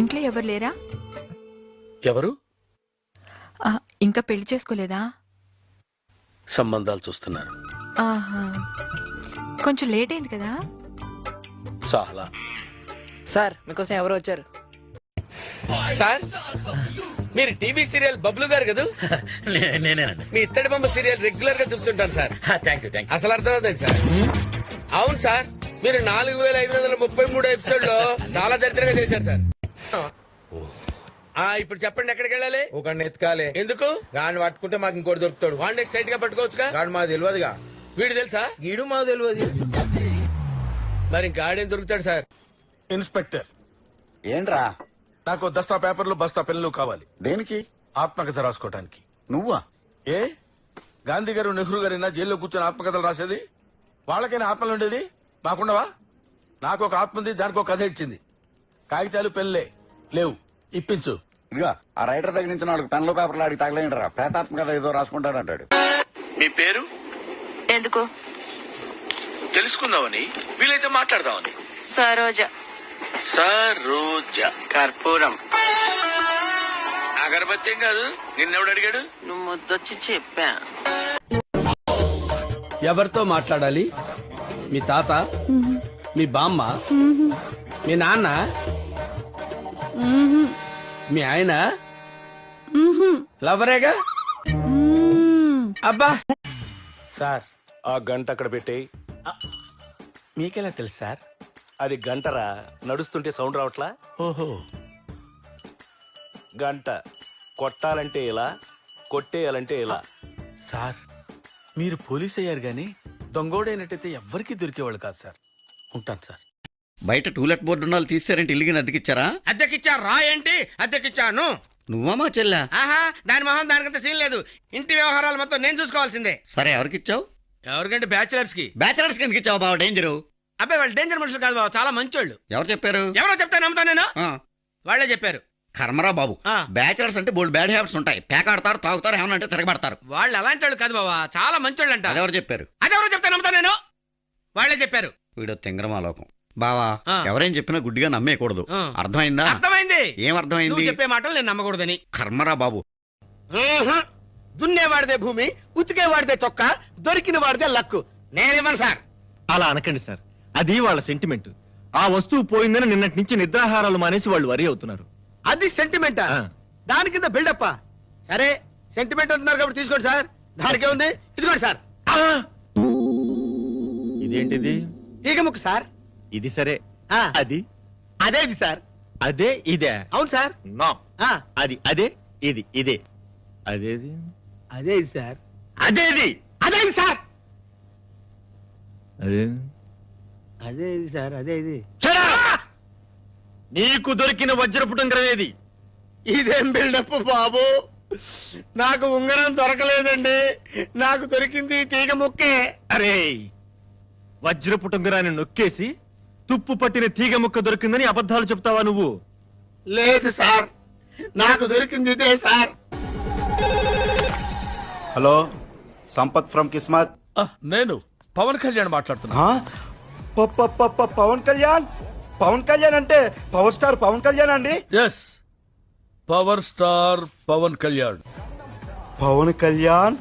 ఇంట్లో ఎవరు లేరా? ఎవరు? ఇంకా పెళ్లి చేసుకోలేదా? సంబంధాలు చూస్తున్నారు. ఆహా, కొంచెం లేట్ అయింది కదా. చాలా. సార్ మీకోసం ఎవరు వచ్చారు? సార్ మీరు టీవీ సీరియల్ బబ్లు గారు కదా? నేనేనండి. మీ ఇత్తడి బొమ్మ సీరియల్ రెగ్యులర్ గా చూస్తుంటాను సార్. Thank you. అసలు అర్థమవుతుంది సార్. అవును సార్, మీరు 4533 ఎపిసోడ్ లో చాలా దరిద్రంగా చేశారు సార్. ఇప్పుడు చెప్పండి, ఎక్కడికి వెళ్ళాలి? ఒక ఎత్తుకాలే. ఎందుకు? గాని పట్టుకుంటే మాకు ఇంకోటి దొరుకుతాడు. వాడిని స్ట్రైట్ గా పట్టుకోవచ్చుగా. గాని మాకు తెలియదుగా. వీడు తెలుసా? గీడు మాకు తెలియదు. మరి ఇంకా ఆడేం దొరుకుతాడు సార్? ఇన్స్పెక్టర్, ఏంట్రా? నాకు దస్తా పేపర్లు బస్తా పెన్నులు కావాలి. దేనికి? ఆత్మకథ రాసుకోవటానికి. నువ్వా? ఏ గాంధీ గారు నెహ్రూ గారైనా జైల్లో కూర్చొని ఆత్మకథలు రాసేది? వాళ్ళకైనా ఆత్మలు ఉండేది, మాకుండవా? నాకు ఒక ఆత్మ ఉంది, దానికి ఒక కథ ఇచ్చింది. కాగితాలు పెన్నులే లేవు, ఇప్పించు. ఇదిగా ఆ రైటర్ దగ్గర నుంచి 4 పెన్నులు పేపర్లు అడిగి తగలేంటరా. ప్రేతాత్మకథ ఏదో రాసుకుంటాడంటాడు. మీ పేరు ఎందుకు తెలుసుకుందామని, వీలైతే మాట్లాడదామని. సరోజ. సరోజ. కర్పూరం. అగరబత్తి ఏం కాదు. నిన్నెవడు అడిగాడు? నువ్వు ముద్దొచ్చి చెప్పా. ఎవరితో మాట్లాడాలి? మీ తాత, మీ బామ్మ, మీ నాన్న, మీ ఆయన, లవరేగా? అబ్బా సార్, ఆ గంట అక్కడ పెట్టేయి. మీకెలా తెలుసు సార్? అది గంటరా, నడుస్తుంటే సౌండ్ రావట్లా? ఓహో. గంట కొట్టాలంటే ఇలా, కొట్టేయాలంటే ఇలా. సార్, మీరు పోలీస్ అయ్యారు గాని దొంగోడైనట్టయితే ఎవ్వరికీ దొరికేవాళ్ళు కాదు సార్. ఉంటాను సార్. బయట టూలెట్ బోర్డు ఉన్నాళ్ళు తీస్తారంటే ఇల్లుకి అద్దెకిచ్చారా? అద్దెకిచ్చారు రా ఏంటి? అద్దెకిచ్చాను. నువ్వా మా చెల్లా? ఆహా, దాని మొహం దానికంత సీన్ లేదు. ఇంటి వ్యవహారాలు మొత్తం నేను చూసుకోవాల్సిందే. సరే, ఎవరికిచ్చావు? ఎవరికంటే బ్యాచిలర్స్ కి. బ్యాచిలర్స్ కిందకి ఇచ్చావు బావ. డేంజరు. అబ్బాయి, వాళ్ళు డేంజర్ మనుషులు కాదు బాబు, చాలా మంచోళ్ళు. ఎవరు చెప్పారు? ఎవరో చెప్తా నమ్ముతా నేను. వాళ్ళే చెప్పారు. కర్మరా బాబు. బ్యాచిలర్స్ అంటే బోల్డ్ బ్యాడ్ హ్యాబిట్స్ ఉంటాయి. పేకాడతారు, తాగుతారు, ఏమన్నా అంటే తిరగబడతారు. వాళ్ళు అలాంటి వాళ్ళు కాదు బాబా, చాలా మంచోళ్ళు అంట. అదెవరు చెప్పారు? అదెవరో చెప్తా నమ్ముతా నేను. వాళ్ళే చెప్పారు. వీడు తింగరమాలోకం. బావా, ఎవరేం చెప్పినా గుడ్డిగా నమ్మేయకూడదు. అర్థమైందా? అర్థమైంది. ఏం అర్థమైంది? నువ్వు చెప్పే మాటలు నేను నమ్మకూడదని. కర్మరా బాబు. దున్నేవాడిదే భూమి, ఉతికేవాడిదే చొక్కా, దొరికిన వాడిదే లక్కు. నేనేమను సార్? అలా అనకండి సార్, అది వాళ్ళ సెంటిమెంట్. ఆ వస్తువు పోయిందని నిన్నటి నుంచి నిద్రాహారాలు మానేసి వాళ్ళు వరి అవుతున్నారు. అది సెంటిమెంటా? దాని కింద బిల్డప్పా? సరే, సెంటిమెంట్ అంటున్నారు కాబట్టి తీసుకోండి సార్. దానికే ఉంది, ఇదిగోండి సార్. ఇదేంటిది? తీగ ముక్క సార్. ఇది సరే, అది అదే ఇది సార్. అదే ఇదే? అవును సార్. నో, అది అదే ఇది ఇదే. అదేది? అదే ఇది సార్. అదేది? అదే ఇది సార్. అదే అదే ఇది సార్. అదే ఇది. నీకు దొరికిన వజ్రపు ఉంగరం ఏది? ఇదేం బిల్డప్ బాబు? నాకు ఉంగరం దొరకలేదండి, నాకు దొరికింది తీగ ముక్కే. అరే, వజ్రపు ఉంగరాన్ని నొక్కేసి తుప్పు పట్టిన తీగ ముక్క దొరికిందని అబద్ధాలు చెప్తావా నువ్వు? లేదు సార్, నాకు దొరికింది ఇదే sir. Hello, Sampath from Kismat. నేను పవన్ కళ్యాణ్ మాట్లాడుతున్నా. పవన్ కళ్యాణ్? పవన్ కళ్యాణ్ అంటే పవర్ స్టార్ పవన్ కళ్యాణ్ అండి? Yes, power star Pawan Kalyan. Pawan Kalyan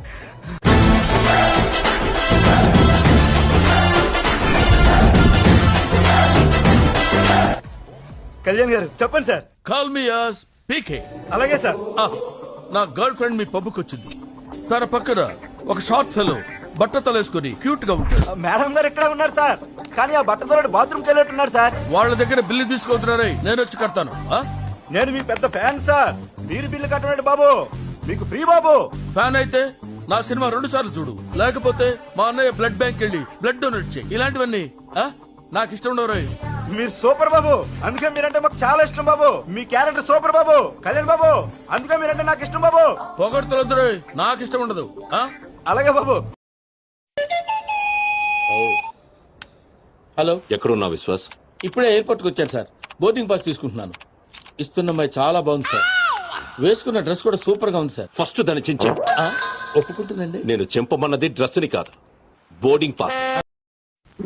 Kalyan గారు చెప్పండి sir. Call me as PK. అలాగే సార్. నా గర్ల్ ఫ్రెండ్ మీ పబ్బుకి వచ్చింది. తన పక్కన ఒక షార్ట్ ఫెలో బట్టతలేసుకుని క్యూట్ గా ఉంటాడు. మేడం గారు ఎక్కడ ఉన్నారు సార్? కానీ ఆ బట్టతోడు బాత్రూమ్కి వెళ్ళట్టున్నారు సార్. వాళ్ళ దగ్గర బిల్లు తీసుకుంటున్నారే, నేను వచ్చి కడతాను. నేను మీ పెద్ద ఫ్యాన్ సార్. మీరు బిల్లు కట్టండి బాబు, మీకు ఫ్రీ బాబు. ఫ్యాన్ అయితే నా సినిమా 2 సార్లు చూడు, లేకపోతే మా అన్నయ్య బ్లడ్ బ్యాంక్ వెళ్ళి బ్లడ్ డొనేట్ చేయి. ఇలాంటివన్నీ నాకు ఇష్టం ఉండవు. మీరు సూపర్ బాబు, అందుకే మీరంటే మాకు చాలా ఇష్టం బాబు. మీ క్యారెక్టర్ సూపర్ బాబు, కళ్యాణ్ బాబు, అందుకే మీరంటే నాకు ఇష్టం బాబు. పొగడ్తలొద్దు, నాకు ఇష్టం ఉండదు. అలాగే బాబు. హలో, ఎక్కడున్నా విశ్వాస్? ఇప్పుడే ఎయిర్పోర్ట్ కి వచ్చాను సార్. బోర్డింగ్ పాస్ తీసుకుంటున్నాను. ఇస్తున్న అమ్మాయి చాలా బాగుంది సార్. వేసుకున్న డ్రెస్ కూడా సూపర్ గా ఉంది సార్. ఫస్ట్ దాన్ని చించే. ఒప్పుకుంటుందండి. నేను చెంపమన్నది డ్రెస్ ని కాదు, బోర్డింగ్ పాస్.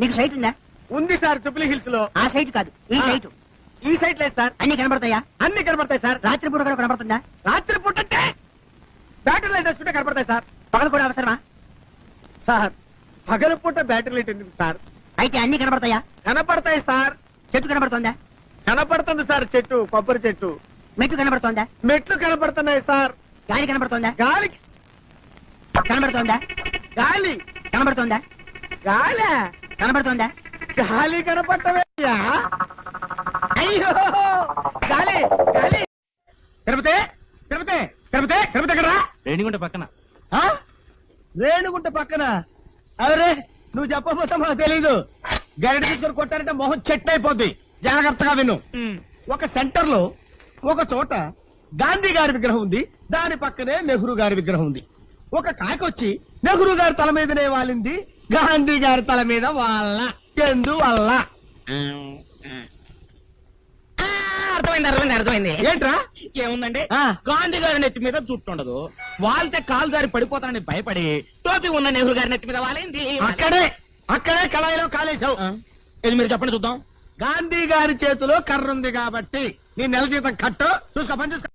నీకు సైట్ ఉందా? ఉంది సార్, జూబ్లీ హిల్స్ లో. ఆ సైట్ కాదు, ఈ సైట్. ఈ సైడ్ లేదు సార్. అన్ని కనబడతాయా? అన్ని కనబడతాయి సార్. రాత్రి పూట కూడా కనబడుతుందా? రాత్రి పూట అంటే బ్యాటరీ లైట్ వేసుకుంటే కనబడతాయి సార్. పగలు కూడా అవసరమా? సార్ పగల పూట బ్యాటరీ లైట్ ఎందుకు సార్? అయితే అన్ని కనబడతాయా? కనపడతాయి సార్. చెట్టు కనబడుతోందా? కనపడుతుంది సార్. చెట్టు, కొబ్బరి చెట్టు. మెట్టు కనబడుతోందా? మెట్లు కనపడుతున్నాయి సార్. గాలి కనబడుతోందా? గాలి కనబడుతోందా? గాలి కనబడుతోందా? గాలి కనబడుతోందా? గాలి కనపడటమేయ్యా. అయ్యో గాలి గాలి. తిరుపతి తిరుపతి తిరుపతి తిరుపతి ఎక్కడ? రేణిగుంట పక్కన. రేణుగుంట పక్కన. అరే నువ్వు చెప్పబోతా మాకు తెలీదు. గరిట తీసుకొని కొట్టారంటే మొహం చెట్టు అయిపోద్ది. జాగ్రత్తగా విను. ఒక సెంటర్ లో ఒక చోట గాంధీ గారి విగ్రహం ఉంది. దాని పక్కనే నెహ్రూ గారి విగ్రహం ఉంది. ఒక కాకొచ్చి నెహ్రూ గారి తల మీదనే వాలింది. గాంధీ గారి తల మీద వాళ్ళ ఎందువల్ల? అర్థమైంది. ఏంట్రా? ఏముందండి, ఆ. గాంధీ గారి నెత్తి మీద జుట్టు ఉండదు. వాళ్తే కాలు జారి పడిపోతానని భయపడి టోపీ ఉన్న నెహ్రూ గారి నెత్తి మీద వాలింది. అక్కడే కళాయిలో కాలేశావు. ఇది మీరు చెప్పండి చూద్దాం. గాంధీ గారి చేతిలో కర్ర ఉంది కాబట్టి నీ నెల జీతం కట్టు. చూసుకో, పని చూసుకో.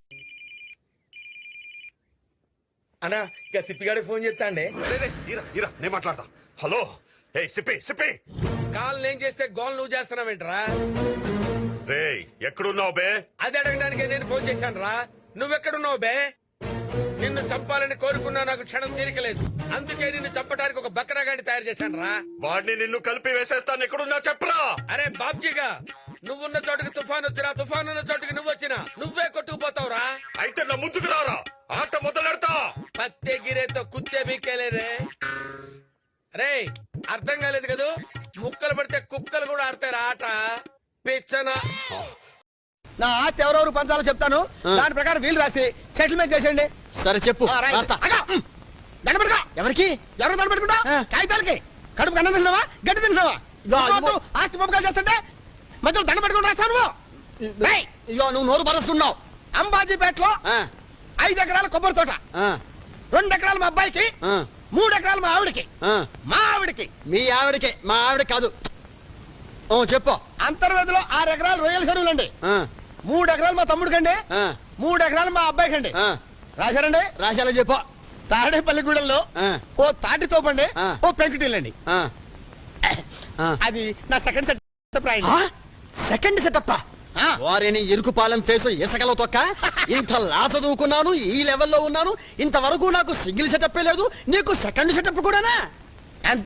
అన్నా ఇక సిప్పిగాడి ఫోన్ చేస్తా అండి. నేను మాట్లాడతా. హలో, ఏ సిప్పి సిప్పి, కాల్ నేను చేస్తే గోల్ నువ్వు చేస్తున్నావేంట్రా? రే ఎక్కడున్నావు బే? అది అడగడానికి నేను ఫోన్ చేశాను రా. నువ్వెక్కడున్నావు బే? నిన్ను చంపాలని కోరుకున్నా, నాకు క్షణం తీరికలేదు. అందుకే నిన్ను చంపడానికి ఒక బక్రాగాడిని తయారు చేశాను రా. వాడిని నిన్ను కలిపి వేసేస్తాను. ఎక్కడున్నా చెప్పరా? అరే బాబ్జీగా, నువ్వున్న చోటుకి తుఫాన్ వచ్చినా, తుఫాన్ ఉన్న చోటుకి నువ్వు వచ్చినా నువ్వే కొట్టుకుపోతావురా. అయితే నా ముందుకు రారా, ఆట మొదలెడతా. పత్తే గిరేతో కుత్తే బీకేలేదే. రే అర్థం కాలేదు కదూ? ముక్కలు పడితే కుక్కలు కూడా ఆడతారు ఆట. పిచ్చనా? నా ఆస్తి ఎవరెవరు పంచాలో చెప్తాను. దాని ప్రకారం వీలు రాసి సెటిల్మెంట్ చేసేయండి. సరే చెప్పు. ఎవరికి ఎవరు దండపెట్టుకుంటా? కాగితాలకి. కడుపు కన్నం తింటున్నావా, గడ్డి తింటున్నావా? ఆస్తి పంపకాలు చేస్తుంటే మధ్యలో దండ పెట్టుకుని రాస్తాను. ఇగో నువ్వు నోరు పరుస్తున్నావు. అంబాజీపేటలో 5 ఎకరాల కొబ్బరి తోట, 2 ఎకరాలు మా అబ్బాయికి, 3 ఎకరాలు మా ఆవిడకి. మా ఆవిడకి. మీ ఆవిడకే, మా ఆవిడ కాదు. ఓ చెప్పు. అంతర్వేదిలో 6 ఎకరాలు రొయ్యల చెరువులండి. 3 ఎకరాలు మా తమ్ముడికండి, 3 ఎకరాలు మా అబ్బాయికండి. రాశారండి? రాశాలో చెప్పు. తాడేపల్లిగూడెంలో ఓ తాటి తోపండి, ఓ పెంకుటిల్లండి. అది నా సెకండ్ సెట్. Second setup. వారిని ఇరుకుపాలెం ఫేసు ఇసకలో తొక్క. ఇంత లా చదువుకున్నాను, ఈ లెవెల్లో ఉన్నాను, ఇంతవరకు నాకు సింగిల్ సెటప్ లేదు. నీకు సెకండ్ సెటప్ కూడానా?